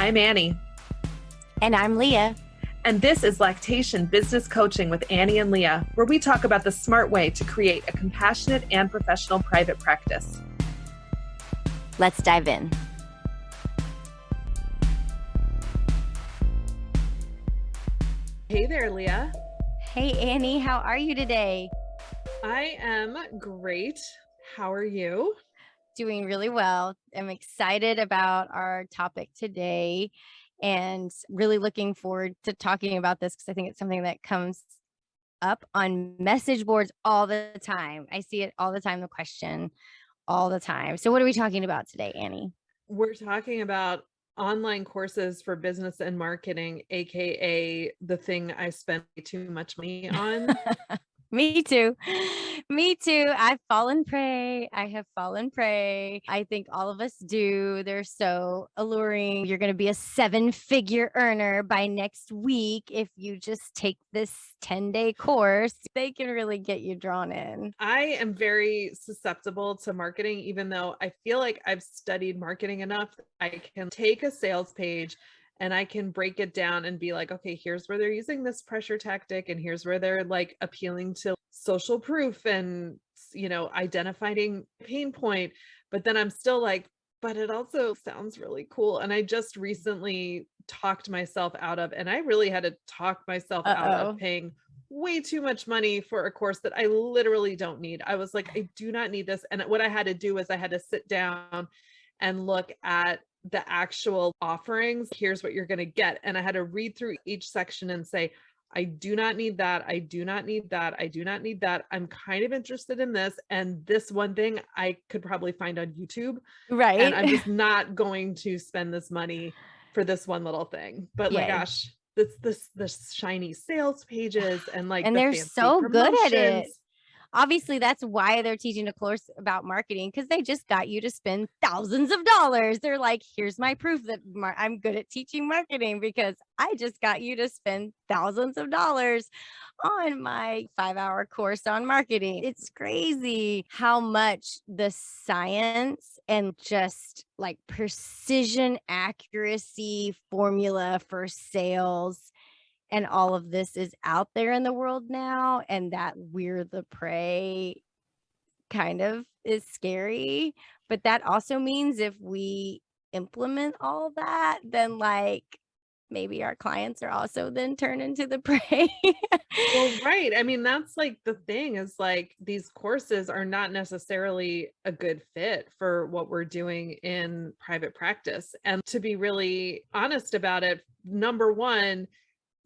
I'm Annie, And I'm Leah. and this is Lactation Business Coaching with Annie and Leah, where we talk about the smart way to create a compassionate and professional private practice. Let's dive in. Hey there, Leah. Hey, Annie, how are you today? I am great. How are you? Doing really well. I'm excited about our topic today and really looking forward to talking about this because I think it's something that comes up on message boards all the time. I see it all the time, the question all the time. So what are we talking about today, Annie? We're talking about online courses for business and marketing, aka the thing I spend too much money on. Me too. Me too. I've fallen prey. I have fallen prey. I think all of us do. They're so alluring. You're going to be a 7-figure earner by next week if you just take this 10-day course. They can really get you drawn in. I am very susceptible to marketing, even though I feel like I've studied marketing enough. I can take a sales page and I can break it down and be like, okay, here's where they're using this pressure tactic, and here's where they're like appealing to social proof and, identifying pain point. But then I'm still like, but it also sounds really cool. And I just recently talked myself out of, and I really had to talk myself out of paying way too much money for a course that I literally don't need. I was like, I do not need this. And what I had to do was I had to sit down and look at the actual offerings. Here's what you're going to get. And I had to read through each section and say, I do not need that. I do not need that. I do not need that. I'm kind of interested in this. And this one thing I could probably find on YouTube. Right. And I'm just not going to spend this money for this one little thing. But my gosh, this shiny sales pages and like and the they're fancy so good at it. promotions. Obviously, that's why they're teaching a course about marketing, because they just got you to spend thousands of dollars. They're like, here's my proof that I'm good at teaching marketing because I just got you to spend thousands of dollars on my 5-hour course on marketing. It's crazy how much the science and just like precision accuracy formula for sales and all of this is out there in the world now, and that we're the prey kind of is scary. But that also means if we implement all that, then like maybe our clients are also then turned into the prey. Well, right. I mean, that's like the thing is like these courses are not necessarily a good fit for what we're doing in private practice. And to be really honest about it, number one,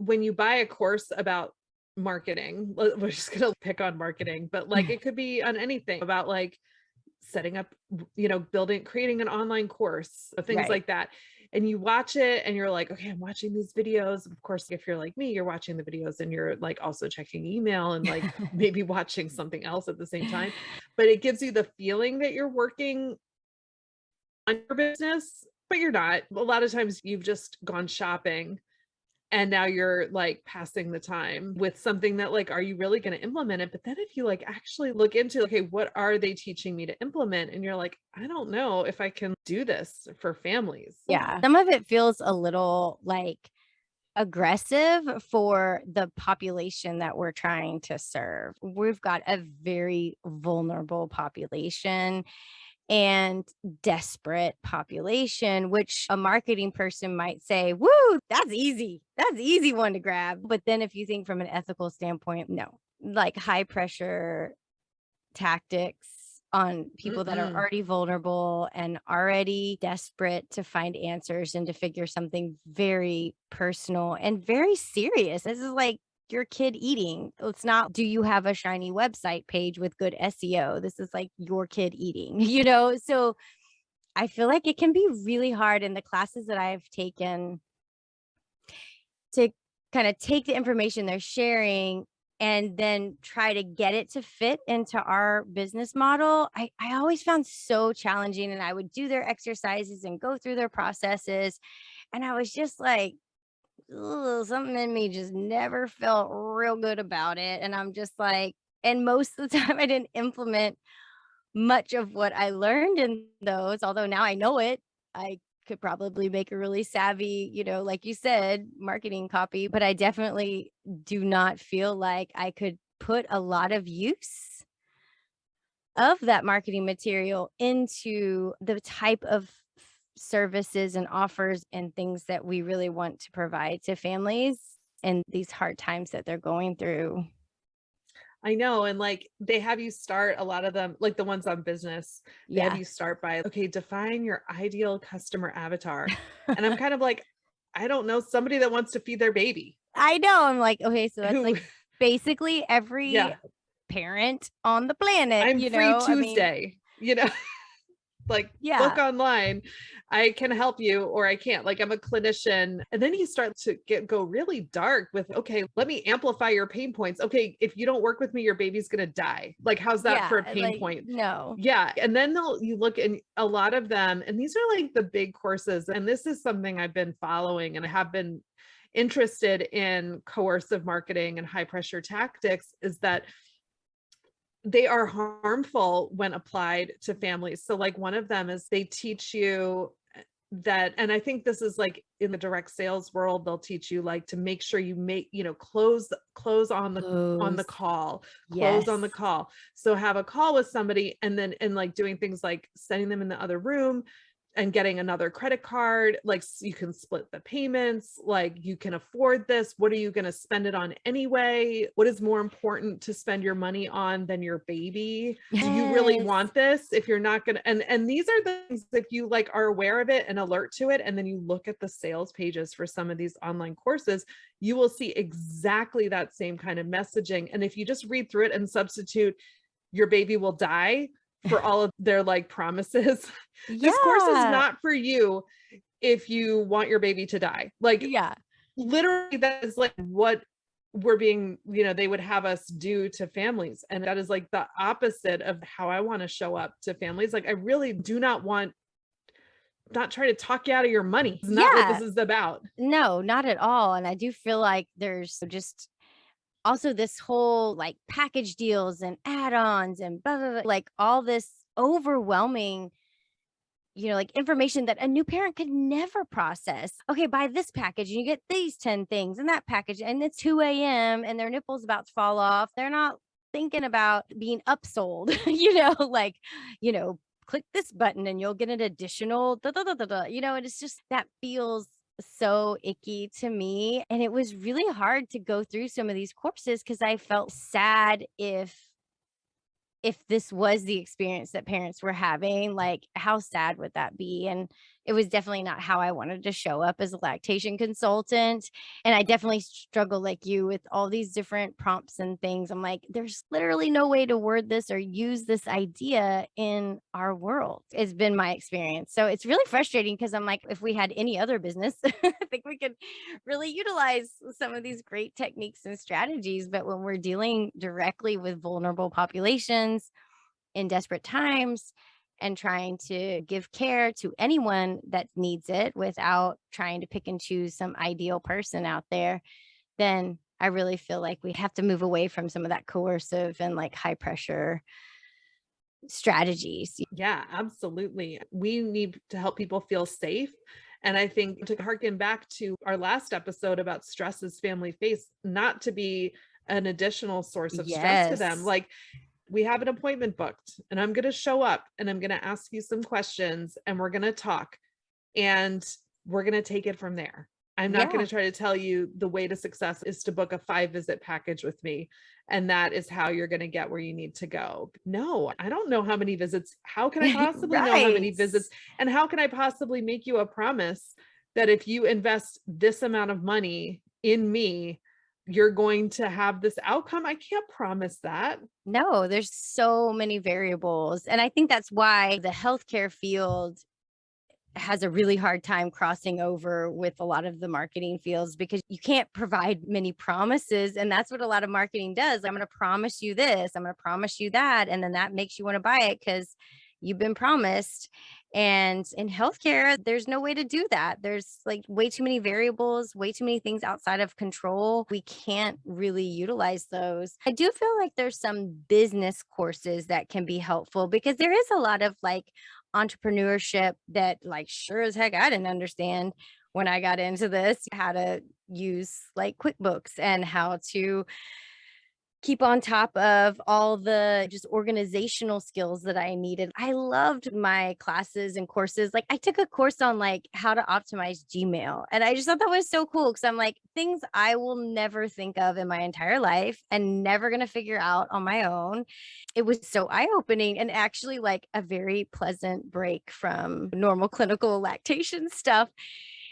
when you buy a course about marketing, we're just going to pick on marketing, but like it could be on anything about like setting up, creating an online course, things Right. like that. And you watch it and you're like, okay, I'm watching these videos. Of course, if you're like me, you're watching the videos and you're like also checking email and like maybe watching something else at the same time. But it gives you the feeling that you're working on your business, but you're not. A lot of times you've just gone shopping and now you're like passing the time with something that like, are you really going to implement it? But then if you like actually look into, okay, what are they teaching me to implement? And you're like, I don't know if I can do this for families. Yeah. Some of it feels a little like aggressive for the population that we're trying to serve. We've got a very vulnerable population and desperate population, which a marketing person might say, woo, that's easy. That's an easy one to grab. But then if you think from an ethical standpoint, no, like high pressure tactics on people that are already vulnerable and already desperate to find answers and to figure something very personal and very serious. This is like your kid eating. It's not, do you have a shiny website page with good SEO? This is like your kid eating, So I feel like it can be really hard in the classes that I've taken to kind of take the information they're sharing and then try to get it to fit into our business model. I always found so challenging, and I would do their exercises and go through their processes. And I was just like, something in me just never felt real good about it. And I'm just like, and most of the time I didn't implement much of what I learned in those, although now I know it. I could probably make a really savvy, like you said, marketing copy, but I definitely do not feel like I could put a lot of use of that marketing material into the type of services and offers and things that we really want to provide to families in these hard times that they're going through. I know. And like they have you start a lot of them, like the ones on business, they have Yeah. you start by, okay, define your ideal customer avatar. And I'm kind of like, I don't know, somebody that wants to feed their baby I know. I'm like, okay, so that's who, like basically every yeah, parent on the planet, I'm free I mean, Tuesday, like look yeah. online, I can help you or I can't, like I'm a clinician. And then you start to go really dark with, okay, let me amplify your pain points. Okay, if you don't work with me, your baby's going to die. Like how's that Yeah, for a pain like, point? no. Yeah. And then you look, and a lot of them, and these are like the big courses, and this is something I've been following and I have been interested in coercive marketing and high pressure tactics, is that they are harmful when applied to families. So like one of them is they teach you that, and I think this is like in the direct sales world, they'll teach you like to make sure you make, close on the Close. close on the Yes. call. So have a call with somebody, and then and like doing things like sending them in the other room and getting another credit card, like you can split the payments, like you can afford this. What are you going to spend it on anyway? What is more important to spend your money on than your baby? Do you really Yes. want this? If you're not going to, and these are the things, if you like are aware of it and alert to it, and then you look at the sales pages for some of these online courses, you will see exactly that same kind of messaging. And if you just read through it and substitute your baby will die for all of their like promises, this course is Yeah. not for you if you want your baby to die. Like Yeah. literally that is like what we're being, they would have us do to families. And that is like the opposite of how I want to show up to families. Like I really do not try to talk you out of your money. It's not what Yeah. this is about. No, not at all. And I do feel like there's just also this whole like package deals and add-ons and blah, blah, blah, like all this overwhelming, like information that a new parent could never process. Okay, buy this package and you get these 10 things and that package, and it's 2 a.m. and their nipples about to fall off. They're not thinking about being upsold, like, click this button and you'll get an additional da, da, da, da, da, and it's just that feels so icky to me. And it was really hard to go through some of these courses because I felt sad if this was the experience that parents were having, like how sad would that be? And it was definitely not how I wanted to show up as a lactation consultant. And I definitely struggle like you with all these different prompts and things. I'm like, there's literally no way to word this or use this idea in our world. It's been my experience. So it's really frustrating because I'm like, if we had any other business, I think we could really utilize some of these great techniques and strategies. But when we're dealing directly with vulnerable populations in desperate times and trying to give care to anyone that needs it without trying to pick and choose some ideal person out there, then I really feel like we have to move away from some of that coercive and like high pressure strategies. Yeah, absolutely. We need to help people feel safe. And I think to harken back to our last episode about stress as family face, not to be an additional source of stress to them. Yes. Like we have an appointment booked and I'm going to show up and I'm going to ask you some questions and we're going to talk and we're going to take it from there. I'm not going Yeah. to try to tell you the way to success is to book a 5-visit package with me. And that is how you're going to get where you need to go. No, I don't know how many visits. How can I possibly know how many Right. visits? And how can I possibly make you a promise that if you invest this amount of money in me, you're going to have this outcome? I can't promise that. No, there's so many variables. And I think that's why the healthcare field has a really hard time crossing over with a lot of the marketing fields because you can't provide many promises. And that's what a lot of marketing does. I'm going to promise you this, I'm going to promise you that. And then that makes you want to buy it because you've been promised. And in healthcare, there's no way to do that. There's like way too many variables, way too many things outside of control. We can't really utilize those. I do feel like there's some business courses that can be helpful because there is a lot of like entrepreneurship that like sure as heck I didn't understand when I got into this, how to use like QuickBooks and how to keep on top of all the just organizational skills that I needed. I loved my classes and courses. Like I took a course on like how to optimize Gmail. And I just thought that was so cool because I'm like, things I will never think of in my entire life and never going to figure out on my own. It was so eye-opening and actually like a very pleasant break from normal clinical lactation stuff.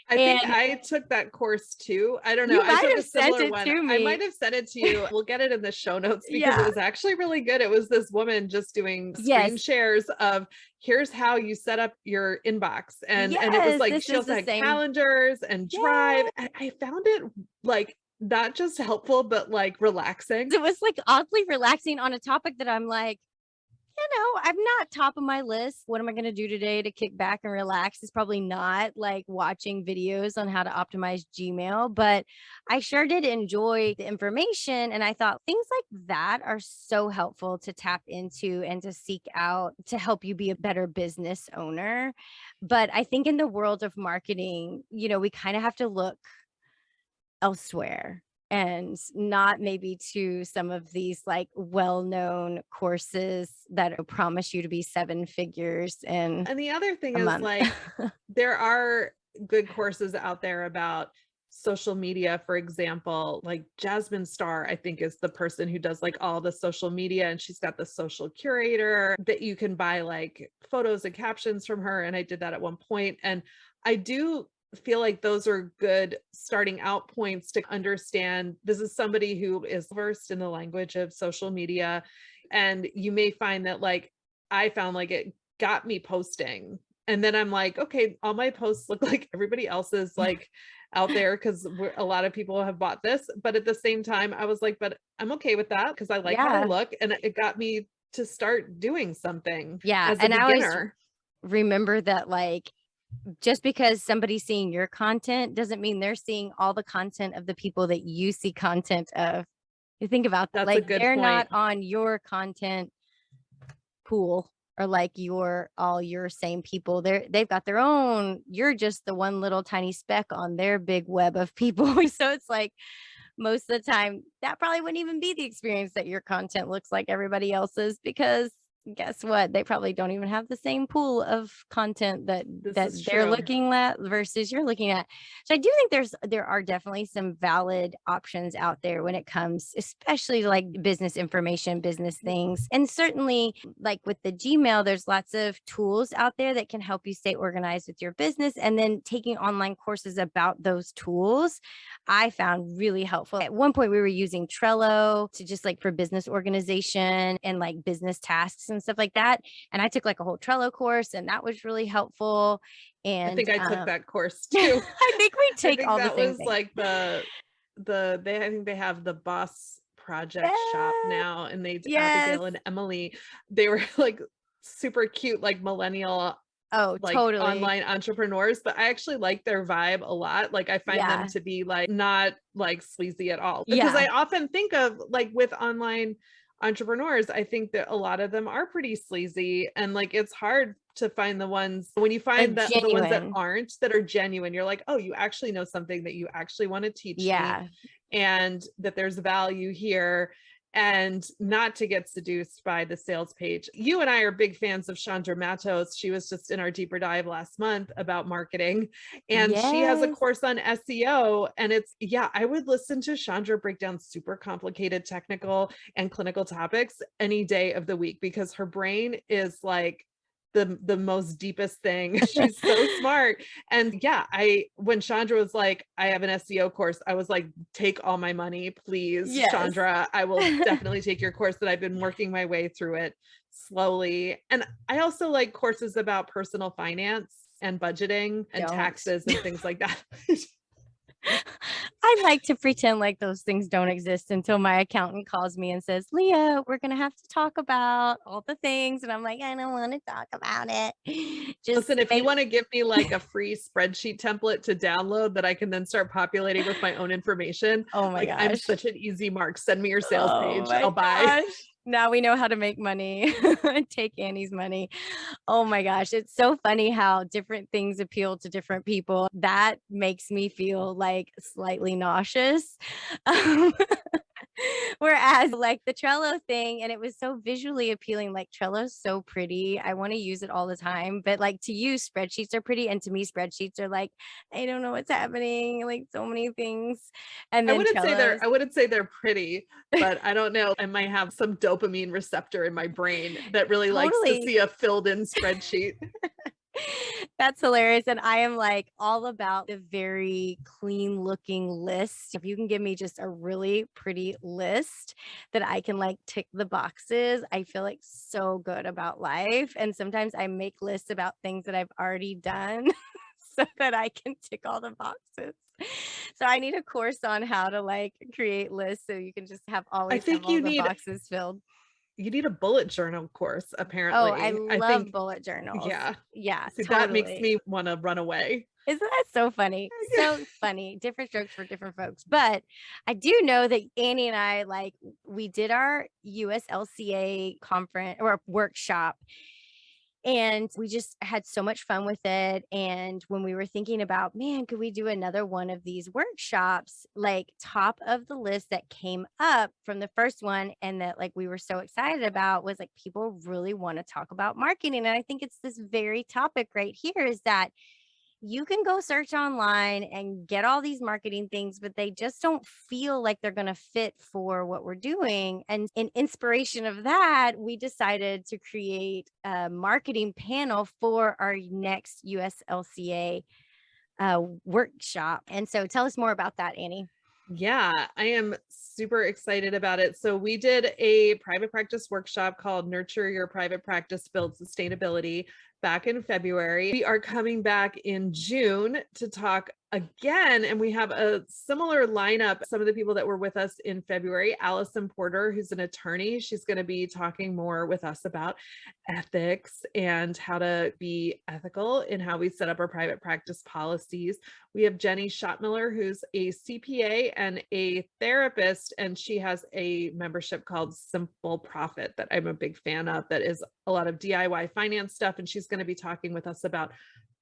I think And I took that course too. I don't know. you I might took a have sent similar it one. to I might me. have sent it to you. We'll get it in the show notes because it Yeah. was actually really good. It was this woman just doing screen Yes. shares of here's how you set up your inbox. And it was Yes. like This she is also the had same. calendars and Drive. Yeah. And I found it like not just helpful, but like relaxing. It was like oddly relaxing on a topic that I'm like, I'm not top of my list. What am I going to do today to kick back and relax? It's probably not like watching videos on how to optimize Gmail, but I sure did enjoy the information. And I thought things like that are so helpful to tap into and to seek out to help you be a better business owner. But I think in the world of marketing, we kind of have to look elsewhere and not maybe to some of these like well-known courses that promise you to be 7 figures in And the other thing a is month. like there are good courses out there about social media, for example, like Jasmine Star, I think is the person who does like all the social media, and she's got the social curator that you can buy like photos and captions from her. And I did that at one point. And I do feel like those are good starting out points to understand this is somebody who is versed in the language of social media. And you may find that like I found like it got me posting. And then I'm like, okay, all my posts look like everybody else's like out there because a lot of people have bought this. But at the same time, I was like, but I'm okay with that because I like how they Yeah. look. And it got me to start doing something Yeah. as a And I always beginner. remember that like just because somebody's seeing your content doesn't mean they're seeing all the content of the people that you see content of. You think about that. That's a Like good they're not point. on your content pool or like all your same people. They've got their own. You're just the one little tiny speck on their big web of people. So it's like most of the time that probably wouldn't even be the experience that your content looks like everybody else's, because guess what? They probably don't even have the same pool of content that This is they're true. looking at versus you're looking at. So I do think there are definitely some valid options out there when it comes, especially to like business information, business things. And certainly like with the Gmail, there's lots of tools out there that can help you stay organized with your business. And then taking online courses about those tools, I found really helpful. At one point, we were using Trello to just like for business organization and like business tasks and stuff like that. And I took like a whole Trello course, and that was really helpful. I And think I took that course too. I think we I take think all the that same was things. like I think they have the Boss Project shop Yeah. now, and Yes. Abigail and Emily, they were like super cute, like millennial, Oh, like totally. online entrepreneurs, but I actually like their vibe a lot. Like I find them Yeah. to be like not like sleazy at all. Because Yeah. I often think of like with online entrepreneurs, I think that a lot of them are pretty sleazy, and like it's hard to find the ones when you Like find that the ones that genuine. aren't, that are genuine, you're like, oh, you actually know something that you actually want to teach me, Yeah. and that there's value here, and not to get seduced by the sales page. You and I are big fans of Chandra Matos. She was just in our deeper dive last month about marketing, and she has a Yes. course on SEO. And I would listen to Chandra break down super complicated technical and clinical topics any day of the week because her brain is like the most deepest thing. She's so smart. And when Chandra was like, I have an SEO course, I was like, take all my money, please, Yes. Chandra. I will definitely take your course. That I've been working my way through it slowly. And I also like courses about personal finance and budgeting and taxes and things like that. I like to pretend like those things don't exist until my accountant calls me and says, Leah, we're going to have to talk about all the things. And I'm like, I don't want to talk about it. Listen, if you want to give me like a free spreadsheet template to download that I can then start populating with my own information, oh my like gosh. I'm such an easy mark. Send me your sales page. I'll buy. Gosh. Now we know how to make money. Take Annie's money. Oh my gosh, it's so funny how different things appeal to different people. That makes me feel like slightly nauseous. Um, Whereas like the Trello thing, and it was so visually appealing, like Trello's so pretty. I want to use it all the time. But like to you, spreadsheets are pretty. And to me, spreadsheets are like, I don't know what's happening, like so many things. And then Trello's I wouldn't say they're pretty, but I don't know. I might have some dopamine receptor in my brain that really likes to totally. see a filled in spreadsheet. That's hilarious. And I am like all about the very clean looking list. If you can give me just a really pretty list that I can like tick the boxes, I feel like so good about life. And sometimes I make lists about things that I've already done so that I can tick all the boxes. So I need a course on how to like create lists so you can just have I always have think all the boxes filled. you need a bullet journal course, Oh, I apparently. I love think, bullet journals. yeah. Yeah, See, that makes totally. me want to run away. Isn't that so funny? So funny. Different strokes for different folks. But I do know that Annie and I, like, we did our USLCA conference or workshop, and we just had so much fun with it. And when we were thinking about, man, could we do another one of these workshops? Like, top of the list that came up from the first one, and that like we were so excited about was like people really want to talk about marketing. And I think it's this very topic right here is that you can go search online and get all these marketing things, but they just don't feel like they're going to fit for what we're doing. And in inspiration of that, we decided to create a marketing panel for our next USLCA workshop. And so tell us more about that, Annie. Yeah, I am super excited about it. So we did a private practice workshop called Nurture Your Private Practice, Build Sustainability back in February. We are coming back in June to talk again, and we have a similar lineup. Some of the people that were with us in February, Allison Porter, who's an attorney, she's going to be talking more with us about ethics and how to be ethical in how we set up our private practice policies. We have Jenny Schottmiller, who's a CPA and a therapist, and she has a membership called Simple Profit that I'm a big fan of, that is a lot of DIY finance stuff. And she's going to be talking with us about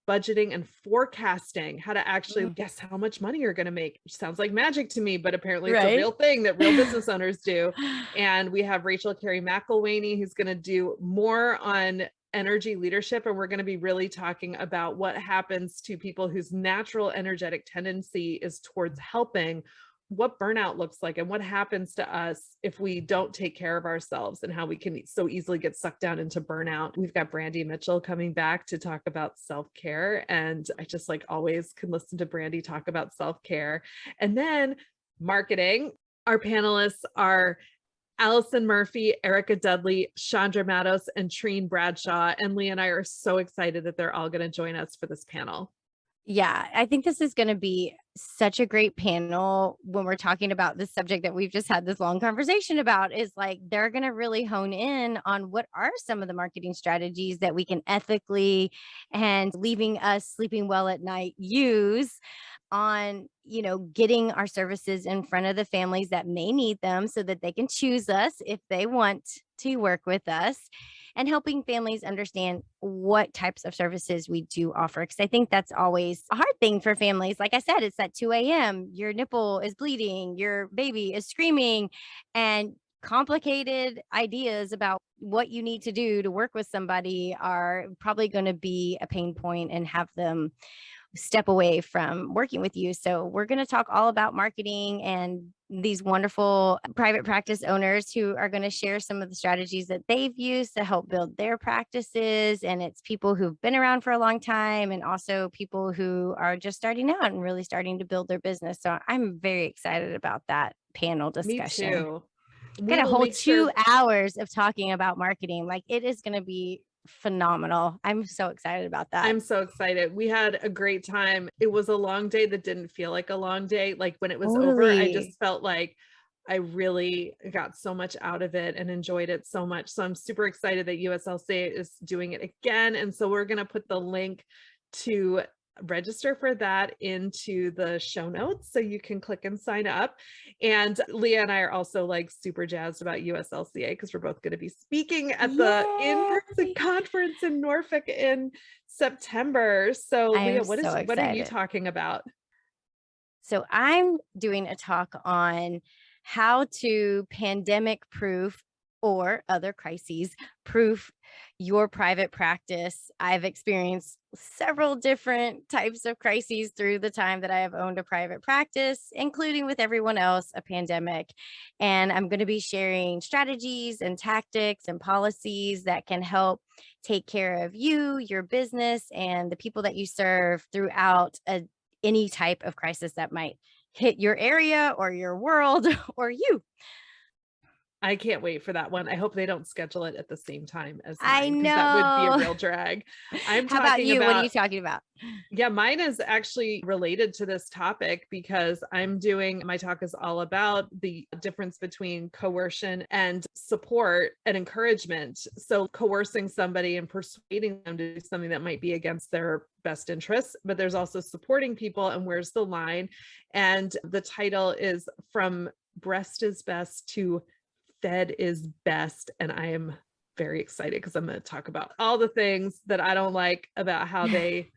budgeting and forecasting, how to actually guess how much money you're going to make, which sounds like magic to me, but apparently it's a Right. real thing that real business owners do. And we have Rachel Carey McElwaney, who's going to do more on energy leadership. And we're going to be really talking about what happens to people whose natural energetic tendency is towards helping, what burnout looks like and what happens to us if we don't take care of ourselves, and how we can so easily get sucked down into burnout. We've got Brandy Mitchell coming back to talk about self-care. And I just like always can listen to Brandy talk about self-care. And then marketing, our panelists are Allison Murphy, Erica Dudley, Chandra Matos, and Trine Bradshaw. And Lee and I are so excited that they're all going to join us for this panel. Yeah, I think this is going to be such a great panel when we're talking about this subject that we've just had this long conversation about. Is like they're going to really hone in on what are some of the marketing strategies that we can ethically and leaving us sleeping well at night use on, getting our services in front of the families that may need them so that they can choose us if they want to work with us, and helping families understand what types of services we do offer. Because I think that's always a hard thing for families. Like I said, it's at 2 a.m., your nipple is bleeding, your baby is screaming, and complicated ideas about what you need to do to work with somebody are probably going to be a pain point and have them step away from working with you. So we're going to talk all about marketing and these wonderful private practice owners who are going to share some of the strategies that they've used to help build their practices. And it's people who've been around for a long time, and also people who are just starting out and really starting to build their business. So I'm very excited about that panel Me discussion. too. Got We a will whole make sure 2 hours of talking about marketing. Like it is going to be phenomenal. I'm so excited about that. I'm so excited. We had a great time. It was a long day that didn't feel like a long day. Like when it was over, I Totally. just felt like I really got so much out of it and enjoyed it so much. So I'm super excited that USLC is doing it again. And so we're going to put the link to register for that into the show notes so you can click and sign up. And Leah and I are also like super jazzed about USLCA because we're both going to be speaking at the in-person conference in Norfolk in September. So Leah, what are you talking about? So I'm doing a talk on how to pandemic proof or other crises proof your private practice. I've experienced several different types of crises through the time that I have owned a private practice, including with everyone else, a pandemic. And I'm going to be sharing strategies and tactics and policies that can help take care of you, your business, and the people that you serve throughout any type of crisis that might hit your area or your world or you. I can't wait for that one. I hope they don't schedule it at the same time as mine. I know. That would be a real drag. How about you? What are you talking about? Yeah, mine is actually related to this topic because my talk is all about the difference between coercion and support and encouragement. So coercing somebody and persuading them to do something that might be against their best interests, but there's also supporting people and where's the line. And the title is From Breast is Best to Fed is Best. And I am very excited because I'm going to talk about all the things that I don't like about how they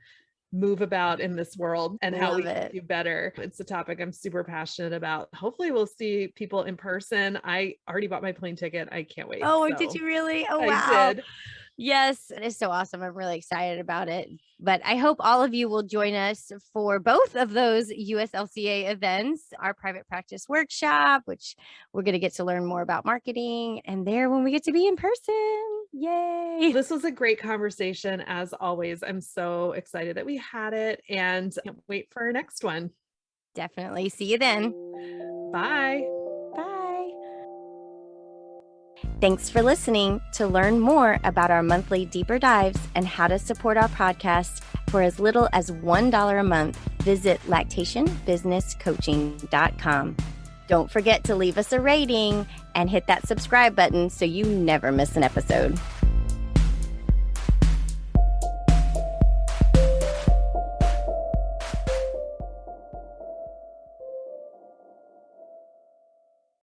move about in this world and how we can do better. It's a topic I'm super passionate about. Hopefully we'll see people in person. I already bought my plane ticket. I can't wait. Oh, did you really? Oh, wow. I did. Yes, it is so awesome. I'm really excited about it. But I hope all of you will join us for both of those USLCA events, our private practice workshop, which we're going to get to learn more about marketing, and there when we get to be in person. Yay. This was a great conversation as always. I'm so excited that we had it and can't wait for our next one. Definitely. See you then. Bye. Bye. Thanks for listening. To learn more about our monthly deeper dives and how to support our podcast for as little as $1 a month, visit lactationbusinesscoaching.com. Don't forget to leave us a rating and hit that subscribe button so you never miss an episode.